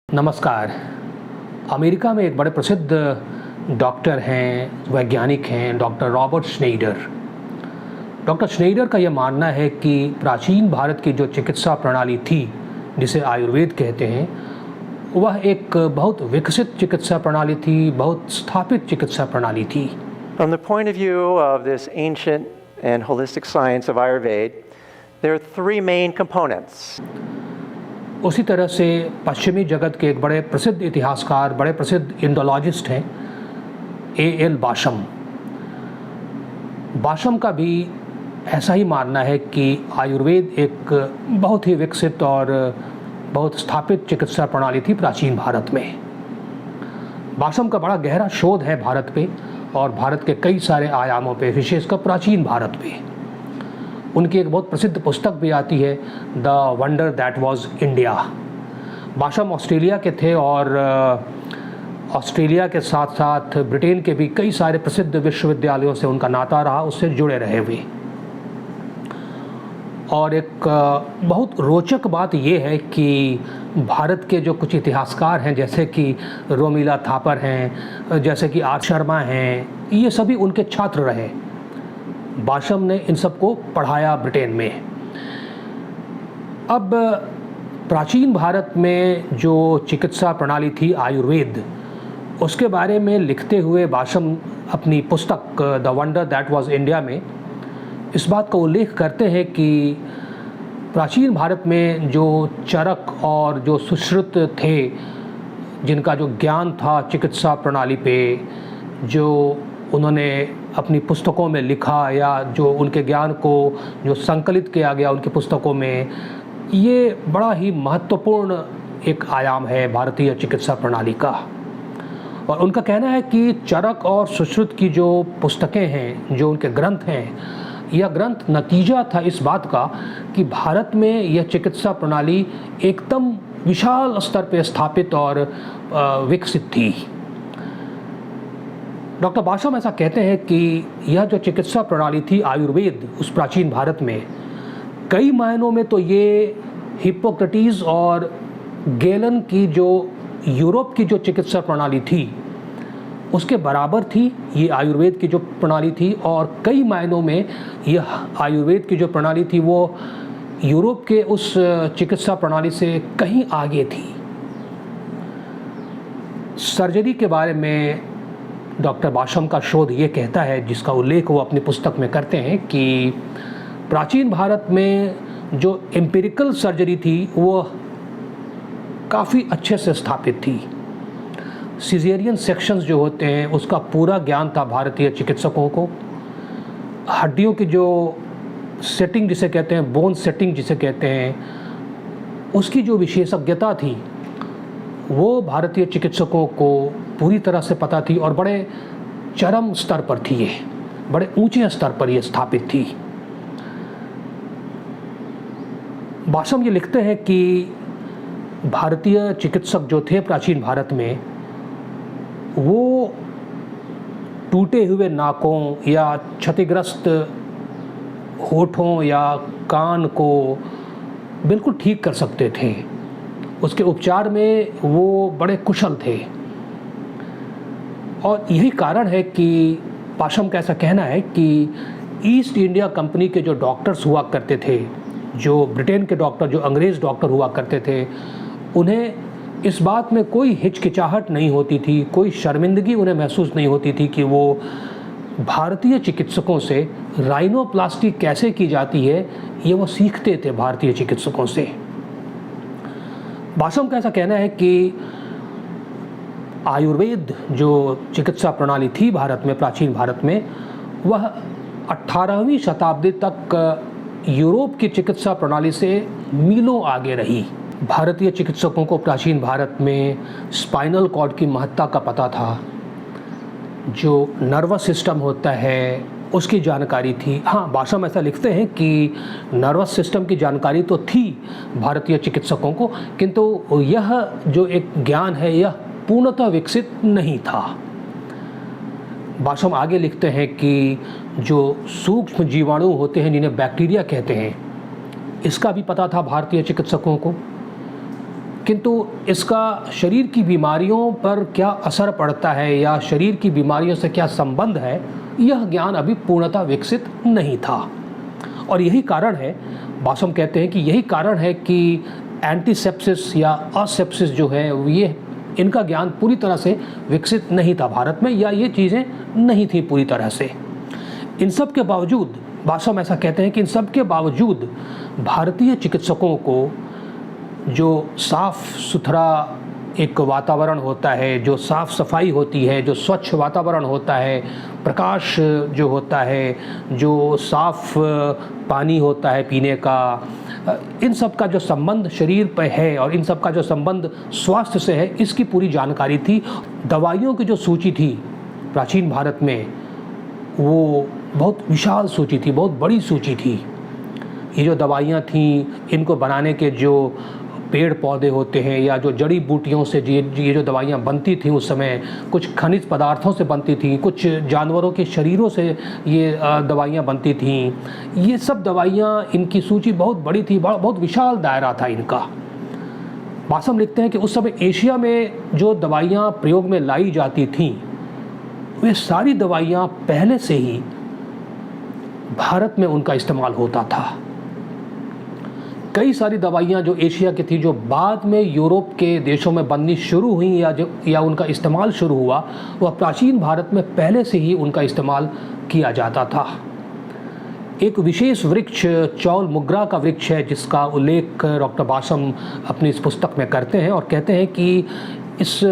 नमस्कार। अमेरिका में एक बड़े प्रसिद्ध डॉक्टर हैं, वैज्ञानिक हैं, डॉक्टर रॉबर्ट श्नेइडर। डॉक्टर श्नेइडर का यह मानना है कि प्राचीन भारत की जो चिकित्सा प्रणाली थी, जिसे आयुर्वेद कहते हैं, वह एक बहुत विकसित चिकित्सा प्रणाली थी, बहुत स्थापित चिकित्सा प्रणाली थी। From the point of view of this ancient and holistic science of Ayurveda, there are three main components. उसी तरह से पश्चिमी जगत के एक बड़े प्रसिद्ध इतिहासकार, बड़े प्रसिद्ध इंडोलॉजिस्ट हैं A.L. बाशम। बाशम का भी ऐसा ही मानना है कि आयुर्वेद एक बहुत ही विकसित और बहुत स्थापित चिकित्सा प्रणाली थी प्राचीन भारत में। बाशम का बड़ा गहरा शोध है भारत पे और भारत के कई सारे आयामों पे, विशेषकर प्राचीन भारत पे। उनकी एक बहुत प्रसिद्ध पुस्तक भी आती है, the wonder that was India. Basham Australia के थे और ऑस्ट्रेलिया के साथ साथ ब्रिटेन के भी कई सारे प्रसिद्ध विश्वविद्यालयों से उनका नाता रहा, उससे जुड़े रहे हुए। और एक बहुत रोचक बात यह है कि भारत के जो कुछ इतिहासकार हैं, जैसे कि रोमिला थापर हैं, जैसे कि आर शर्मा हैं, ये सभी उनके छात्र रहे। बाशम ने इन सबको पढ़ाया ब्रिटेन में। अब प्राचीन भारत में जो चिकित्सा प्रणाली थी आयुर्वेद, उसके बारे में लिखते हुए बाशम अपनी पुस्तक the wonder that was India में इस बात का उल्लेख करते हैं कि प्राचीन भारत में जो चरक और जो सुश्रुत थे, जिनका जो ज्ञान था चिकित्सा प्रणाली पे, जो उन्होंने अपनी पुस्तकों में लिखा या जो उनके ज्ञान को जो संकलित किया गया उनकी पुस्तकों में, ये बड़ा ही महत्वपूर्ण एक आयाम है भारतीय चिकित्सा प्रणाली का। और उनका कहना है कि चरक और सुश्रुत की जो पुस्तकें हैं, जो उनके ग्रंथ हैं, यह ग्रंथ नतीजा था इस बात का कि भारत में यह चिकित्सा प्रणाली एकदम विशाल स्तर पर स्थापित और विकसित थी। डॉक्टर बाशम ऐसा कहते हैं कि यह जो चिकित्सा प्रणाली थी आयुर्वेद उस प्राचीन भारत में, कई मायनों में तो ये हिप्पोक्रेटिस और गैलन की जो यूरोप की जो चिकित्सा प्रणाली थी उसके बराबर थी ये आयुर्वेद की जो प्रणाली थी। और कई मायनों में यह आयुर्वेद की जो प्रणाली थी वो यूरोप के उस चिकित्सा प्रणाली से कहीं आगे थी। सर्जरी के बारे में डॉक्टर बाशम का शोध ये कहता है, जिसका उल्लेख वो अपनी पुस्तक में करते हैं, कि प्राचीन भारत में जो एम्पिरिकल सर्जरी थी वो काफ़ी अच्छे से स्थापित थी। सिजेरियन सेक्शंस जो होते हैं उसका पूरा ज्ञान था भारतीय चिकित्सकों को। हड्डियों की जो सेटिंग जिसे कहते हैं, बोन सेटिंग जिसे कहते हैं, उसकी जो विशेषज्ञता थी वो भारतीय चिकित्सकों को पूरी तरह से पता थी और बड़े चरम स्तर पर थी, ये बड़े ऊंचे स्तर पर ये स्थापित थी। बाशम ये लिखते हैं कि भारतीय चिकित्सक जो थे प्राचीन भारत में, वो टूटे हुए नाकों या क्षतिग्रस्त होठों या कान को बिल्कुल ठीक कर सकते थे। उसके उपचार में वो बड़े कुशल थे। और यही कारण है कि बाशम का ऐसा कहना है कि ईस्ट इंडिया कंपनी के जो डॉक्टर्स हुआ करते थे, जो ब्रिटेन के डॉक्टर, जो अंग्रेज़ डॉक्टर हुआ करते थे, उन्हें इस बात में कोई हिचकिचाहट नहीं होती थी, कोई शर्मिंदगी उन्हें महसूस नहीं होती थी कि वो भारतीय चिकित्सकों से राइनोप्लास्टी कैसे की जाती है, ये वो सीखते थे भारतीय चिकित्सकों से। बाशम का ऐसा कहना है कि आयुर्वेद जो चिकित्सा प्रणाली थी भारत में, प्राचीन भारत में, वह 18वीं शताब्दी तक यूरोप की चिकित्सा प्रणाली से मीलों आगे रही। भारतीय चिकित्सकों को प्राचीन भारत में स्पाइनल कॉर्ड की महत्ता का पता था, जो नर्वस सिस्टम होता है उसकी जानकारी थी। हाँ, बाशम ऐसा लिखते हैं कि नर्वस सिस्टम की जानकारी तो थी भारतीय चिकित्सकों को, किंतु यह जो एक ज्ञान है यह पूर्णतः विकसित नहीं था। बाशम आगे लिखते हैं कि जो सूक्ष्म जीवाणु होते हैं, जिन्हें बैक्टीरिया कहते हैं, इसका भी पता था भारतीय चिकित्सकों को। किंतु इसका शरीर की बीमारियों पर क्या असर पड़ता है या शरीर की बीमारियों से क्या संबंध है, यह ज्ञान अभी पूर्णतः विकसित नहीं था। और यही कारण है, बासम कहते हैं कि यही कारण है कि एंटीसेप्सिस या असेप्सिस जो है ये इनका ज्ञान पूरी तरह से विकसित नहीं था भारत में, या ये चीज़ें नहीं थी पूरी तरह से। इन सब के बावजूद, बासम ऐसा कहते हैं कि इन सब के बावजूद भारतीय चिकित्सकों को जो साफ़ सुथरा एक वातावरण होता है, जो साफ़ सफाई होती है, जो स्वच्छ वातावरण होता है, प्रकाश जो होता है, जो साफ़ पानी होता है पीने का, इन सब का जो संबंध शरीर पर है और इन सब का जो संबंध स्वास्थ्य से है, इसकी पूरी जानकारी थी। दवाइयों की जो सूची थी प्राचीन भारत में, वो बहुत विशाल सूची थी, बहुत बड़ी सूची थी। ये जो दवाइयाँ थीं, इनको बनाने के जो पेड़ पौधे होते हैं या जो जड़ी बूटियों से ये जो दवाइयाँ बनती थीं उस समय, कुछ खनिज पदार्थों से बनती थीं, कुछ जानवरों के शरीरों से ये दवाइयाँ बनती थीं, ये सब दवाइयाँ, इनकी सूची बहुत बड़ी थी, बहुत विशाल दायरा था इनका। बासम लिखते हैं कि उस समय एशिया में जो दवाइयाँ प्रयोग में लाई जाती थीं, वे सारी दवाइयाँ पहले से ही भारत में उनका इस्तेमाल होता था। कई सारी दवाइयाँ जो एशिया की थी, जो बाद में यूरोप के देशों में बननी शुरू हुई या उनका इस्तेमाल शुरू हुआ, वह प्राचीन भारत में पहले से ही उनका इस्तेमाल किया जाता था। एक विशेष वृक्ष चौल मुगरा का वृक्ष है, जिसका उल्लेख डॉक्टर बासम अपनी इस पुस्तक में करते हैं और कहते हैं कि इस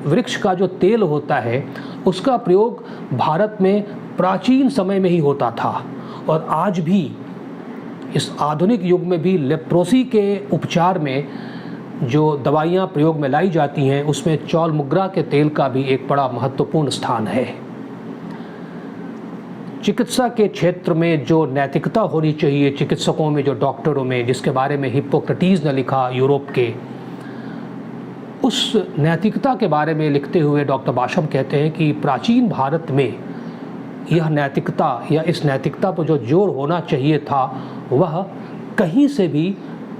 वृक्ष का जो तेल होता है, उसका प्रयोग भारत में प्राचीन समय में ही होता था। और आज भी इस आधुनिक युग में भी लेप्रोसी के उपचार में जो दवाइयाँ प्रयोग में लाई जाती हैं, उसमें चौल मुगरा के तेल का भी एक बड़ा महत्वपूर्ण स्थान है। चिकित्सा के क्षेत्र में जो नैतिकता होनी चाहिए चिकित्सकों में, जो डॉक्टरों में, जिसके बारे में हिप्पोक्रेटिस ने लिखा यूरोप के, उस नैतिकता के बारे में लिखते हुए डॉक्टर बासम कहते हैं कि प्राचीन भारत में यह नैतिकता या इस नैतिकता पर जो जोर होना चाहिए था, वह कहीं से भी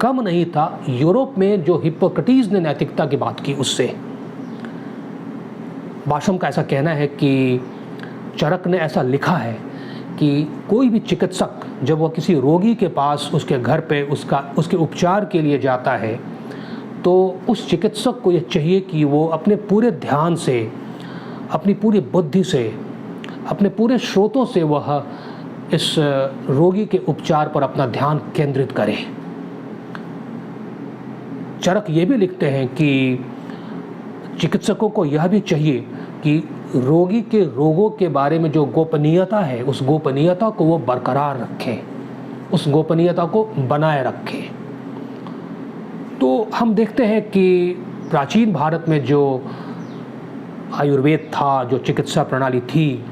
कम नहीं था यूरोप में जो हिप्पोक्रेटिस ने नैतिकता की बात की उससे। बासम का ऐसा कहना है कि चरक ने ऐसा लिखा है कि कोई भी चिकित्सक जब वह किसी रोगी के पास, उसके घर पे उसके उपचार के लिए जाता है, तो उस चिकित्सक को यह चाहिए कि वो अपने पूरे ध्यान से, अपनी पूरी बुद्धि से, अपने पूरे स्रोतों से वह इस रोगी के उपचार पर अपना ध्यान केंद्रित करें। चरक ये भी लिखते हैं कि चिकित्सकों को यह भी चाहिए कि रोगी के रोगों के बारे में जो गोपनीयता है, उस गोपनीयता को वो बरकरार रखें, उस गोपनीयता को बनाए रखें। तो हम देखते हैं कि प्राचीन भारत में जो आयुर्वेद था, जो चिकित्सा प्रणाली थी,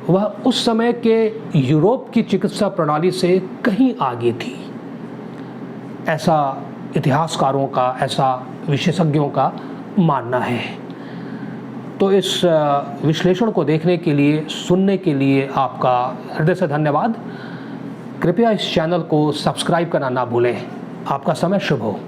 वह उस समय के यूरोप की चिकित्सा प्रणाली से कहीं आगे थी। ऐसा इतिहासकारों का, ऐसा विशेषज्ञों का मानना है। तो इस विश्लेषण को देखने के लिए, सुनने के लिए आपका हृदय से धन्यवाद। कृपया इस चैनल को सब्सक्राइब करना ना भूलें। आपका समय शुभ हो।